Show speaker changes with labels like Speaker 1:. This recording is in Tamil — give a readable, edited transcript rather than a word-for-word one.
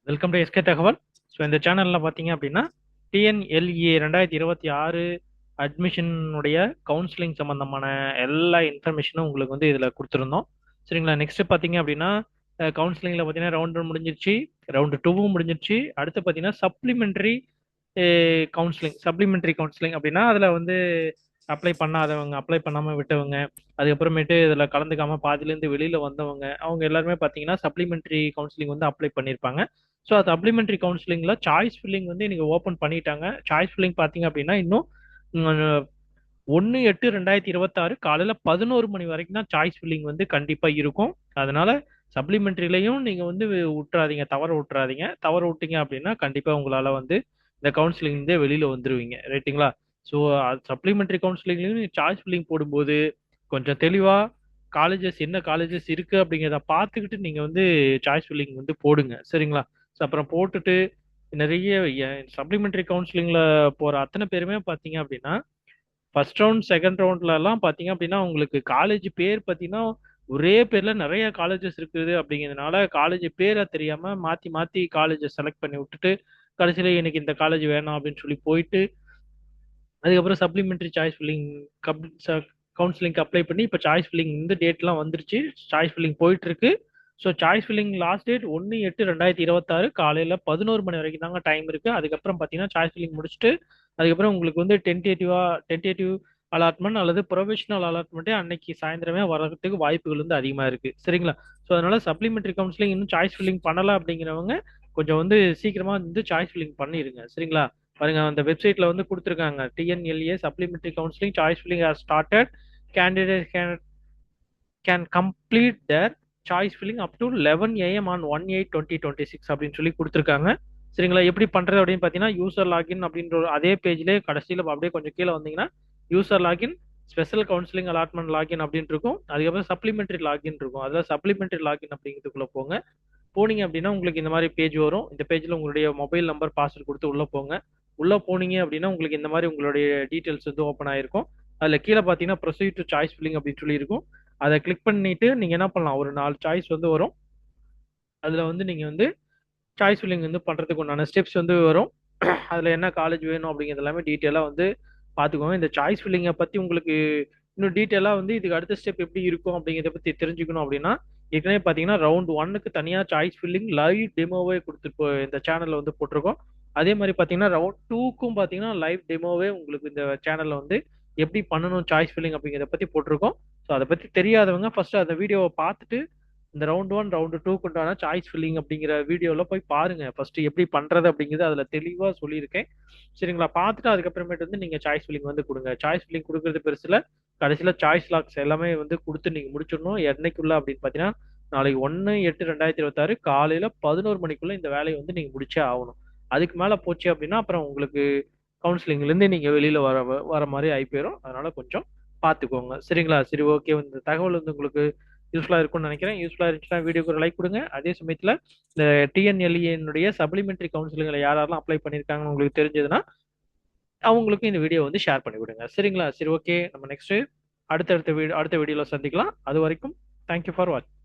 Speaker 1: வெல்கம் டு எஸ்கே தகவல். ஸோ இந்த சேனலில் பார்த்தீங்க அப்படின்னா டிஎன்எல்ஏ 2026 அட்மிஷனுடைய கவுன்சிலிங் சம்மந்தமான எல்லா இன்ஃபர்மேஷனும் உங்களுக்கு வந்து இதில் கொடுத்துருந்தோம். சரிங்களா? நெக்ஸ்ட் பார்த்தீங்க அப்படின்னா கவுன்சிலிங்கில் பார்த்தீங்கன்னா ரவுண்ட் 1 முடிஞ்சிருச்சு, ரவுண்டு 2வும் முடிஞ்சிருச்சு. அடுத்து பார்த்தீங்கன்னா சப்ளிமெண்ட்ரி கவுன்சிலிங் அப்படின்னா அதில் வந்து அப்ளை பண்ணாதவங்க, அப்ளை பண்ணாமல் விட்டவங்க, அதுக்கப்புறமேட்டு இதில் கலந்துக்காம பாதியிலேருந்து வெளியில் வந்தவங்க, அவங்க எல்லாருமே பார்த்தீங்கன்னா சப்ளிமெண்ட்ரி கவுன்சிலிங் வந்து அப்ளை பண்ணியிருப்பாங்க. ஸோ அது சப்ளிமெண்ட்ரி கவுன்சிலிங்கில் சாய்ஸ் ஃபில்லிங் வந்து நீங்கள் ஓப்பன் பண்ணிட்டாங்க. சாய்ஸ் ஃபில்லிங் பார்த்தீங்க அப்படின்னா இன்னும் 1/8/2026 காலையில் 11 மணி வரைக்கும் தான் சாய்ஸ் ஃபில்லிங் வந்து கண்டிப்பாக இருக்கும். அதனால சப்ளிமெண்ட்ரிலையும் நீங்கள் வந்து விட்டுறாதீங்க, தவற விட்டுறாதீங்க. தவற விட்டீங்க அப்படின்னா கண்டிப்பாக உங்களால் வந்து இந்த கவுன்சிலிங்லேருந்தே வெளியில் வந்துடுவீங்க. ரைட்டுங்களா? ஸோ சப்ளிமெண்ட்ரி கவுன்சிலிங்லையும் சாய்ஸ் ஃபில்லிங் போடும்போது கொஞ்சம் தெளிவாக காலேஜஸ் என்ன காலேஜஸ் இருக்கு அப்படிங்கிறத பார்த்துக்கிட்டு நீங்கள் வந்து சாய்ஸ் ஃபில்லிங் வந்து போடுங்க. சரிங்களா? ஸோ அப்புறம் போட்டுட்டு நிறைய சப்ளிமெண்ட்ரி கவுன்சிலிங்கில் போகிற அத்தனை பேருமே பார்த்தீங்க அப்படின்னா ஃபர்ஸ்ட் ரவுண்ட் செகண்ட் ரவுண்ட்ல எல்லாம் பார்த்தீங்க அப்படின்னா உங்களுக்கு காலேஜ் பேர் பார்த்தீங்கன்னா ஒரே பேர்ல நிறைய காலேஜஸ் இருக்குது அப்படிங்கிறதுனால காலேஜ் பேரை தெரியாம மாத்தி மாத்தி காலேஜை செலக்ட் பண்ணி விட்டுட்டு கடைசியில எனக்கு இந்த காலேஜ் வேணாம் அப்படின்னு சொல்லி போயிட்டு அதுக்கப்புறம் சப்ளிமெண்ட்ரி சாய்ஸ் ஃபில்லிங் கவுன்சிலிங்க்கு அப்ளை பண்ணி இப்போ சாய்ஸ் ஃபில்லிங் இந்த டேட்லாம் வந்துருச்சு. சாய்ஸ் ஃபில்லிங் போயிட்டு இருக்கு. So choice filling last date 1/8/2026 காலையில் 11 மணி வரைக்கும் தாங்க டைம் இருக்கு. அதுக்கப்புறம் பார்த்தீங்கன்னா சாய்ஸ் ஃபில்லிங் முடிச்சுட்டு அதுக்கப்புறம் உங்களுக்கு வந்து டென்டேட்டிவ் அலாட்மெண்ட் அல்லது ப்ரொஃபஷனல் அலாட்மெண்ட்டே அன்னைக்கு சாயந்தரமே வர்றதுக்கு வாய்ப்புகள் வந்து அதிகமாக இருக்கு. சரிங்களா? ஸோ அதனால சப்ளிமெண்ட்ரி கவுன்சிலிங் இன்னும் சாய்ஸ் ஃபில்லிங் பண்ணல அப்படிங்கிறவங்க கொஞ்சம் வந்து சீக்கிரமா வந்து சாய்ஸ் ஃபில்லிங் பண்ணிருங்க. சரிங்களா? பாருங்க அந்த வெப்சைட்ல வந்து கொடுத்துருக்காங்க, TNLA supplementary counselling choice filling has started, candidate can complete their choice filling up to 11 AM on 1/8/2026 அப்படின்னு சொல்லி கொடுத்துருக்காங்க. சரிங்களா? எப்படி பண்றது அப்படின்னு பார்த்தீங்கன்னா யூசர் லாகின் அப்படின்ற அதே பேஜ்லேயே கடைசியில் அப்படியே கொஞ்சம் கீழே வந்தீங்கன்னா user login, special counselling allotment login அப்படின்னு இருக்கும். அதுக்கப்புறம் சப்ளிமெண்ட்ரி லாகின் இருக்கும். அதாவது சப்ளிமெண்ட்ரி லாகின் அப்படிங்கிறதுக்குள்ள போங்க. போனீங்க அப்படின்னா உங்களுக்கு இந்த மாதிரி பேஜ் வரும். இந்த பேஜ்ல உங்களுடைய மொபைல் நம்பர் பாஸ்வேர்ட் கொடுத்து உள்ள போங்க. உள்ள போனீங்க அப்படின்னா உங்களுக்கு இந்த மாதிரி உங்களுடைய டீட்டெயில்ஸ் வந்து ஓப்பன் ஆயிருக்கும். அதுல கீழே பார்த்தீங்கன்னா ப்ரொசீட் டு சாய்ஸ் ஃபில்லிங் அப்படின்னு சொல்லி இருக்கும். அதை கிளிக் பண்ணிட்டு நீங்க என்ன பண்ணலாம், ஒரு 4 சாய்ஸ் வந்து வரும். அதுல வந்து நீங்க வந்து சாய்ஸ் ஃபில்லிங் வந்து பண்றதுக்கு உண்டான ஸ்டெப்ஸ் வந்து வரும். அதுல என்ன காலேஜ் வேணும் அப்படிங்கிறது எல்லாமே டீட்டெயிலா வந்து பாத்துக்கோங்க. இந்த சாய்ஸ் ஃபில்லிங்கை பத்தி உங்களுக்கு இன்னும் டீட்டெயிலா வந்து இதுக்கு அடுத்த ஸ்டெப் எப்படி இருக்கும் அப்படிங்கிறத பத்தி தெரிஞ்சுக்கணும் அப்படின்னா ஏற்கனவே பாத்தீங்கன்னா ரவுண்ட் 1க்கு தனியா சாய்ஸ் ஃபில்லிங் லைவ் டெமோவே கொடுத்து இந்த சேனல்ல வந்து போட்டிருக்கோம். அதே மாதிரி பாத்தீங்கன்னா ரவுண்ட் 2க்கும் பாத்தீங்கன்னா லைவ் டெமோவே உங்களுக்கு இந்த சேனல்ல வந்து எப்படி பண்ணணும் சாய்ஸ் ஃபில்லிங் அப்படிங்கிறத பத்தி போட்டிருக்கோம். ஸோ அதை பத்தி தெரியாதவங்க ஃபர்ஸ்ட் அந்த வீடியோவை பார்த்துட்டு இந்த ரவுண்ட் 1 ரவுண்ட் 2 கொண்டான சாய்ஸ் ஃபில்லிங் அப்படிங்கிற வீடியோல போய் பாருங்க. ஃபர்ஸ்ட் எப்படி பண்றது அப்படிங்கிறது அதுல தெளிவா சொல்லியிருக்கேன். சரிங்களா? பார்த்துட்டு அதுக்கப்புறமேட்டு வந்து நீங்க சாய்ஸ் ஃபில்லிங் வந்து கொடுங்க. சாய்ஸ் ஃபில்லிங் கொடுக்கறது பெருசுல, கடைசியில சாய்ஸ் லாக்ஸ் எல்லாமே வந்து கொடுத்து நீங்க முடிச்சிடணும். என்னைக்குள்ள அப்படின்னு பாத்தீங்கன்னா நாளைக்கு 1/8/2026 காலையில 11 மணிக்குள்ள இந்த வேலையை வந்து நீங்க முடிச்சே ஆகணும். அதுக்கு மேல போச்சு அப்படின்னா அப்புறம் உங்களுக்கு கவுன்சிலிங்ல இருந்து நீங்க வெளியில வர வர மாதிரி ஆகி போயிடும். அதனால கொஞ்சம் பாத்துக்கோங்க. சரிங்களா? சரி, ஓகே. இந்த தகவல் வந்து உங்களுக்கு யூஸ்ஃபுல்லா இருக்கும்னு நினைக்கிறேன். யூஸ்ஃபுல்லா இருந்துச்சுன்னா வீடியோக்கு ஒரு லைக் கொடுங்க. அதே சமயத்துல இந்த டிஎன்எல்ஏனுடைய சப்ளிமெண்டரி கவுன்சிலிங்ல யாரெல்லாம் அப்ளை பண்ணிருக்காங்கன்னு உங்களுக்கு தெரிஞ்சதுன்னா அவங்களுக்கும் இந்த வீடியோ வந்து ஷேர் பண்ணி விடுங்க. சரிங்களா? சரி, ஓகே. நம்ம நெக்ஸ்ட் அடுத்த வீடியோல சந்திக்கலாம். அது வரைக்கும் தேங்க்யூ ஃபார் வாட்சிங்.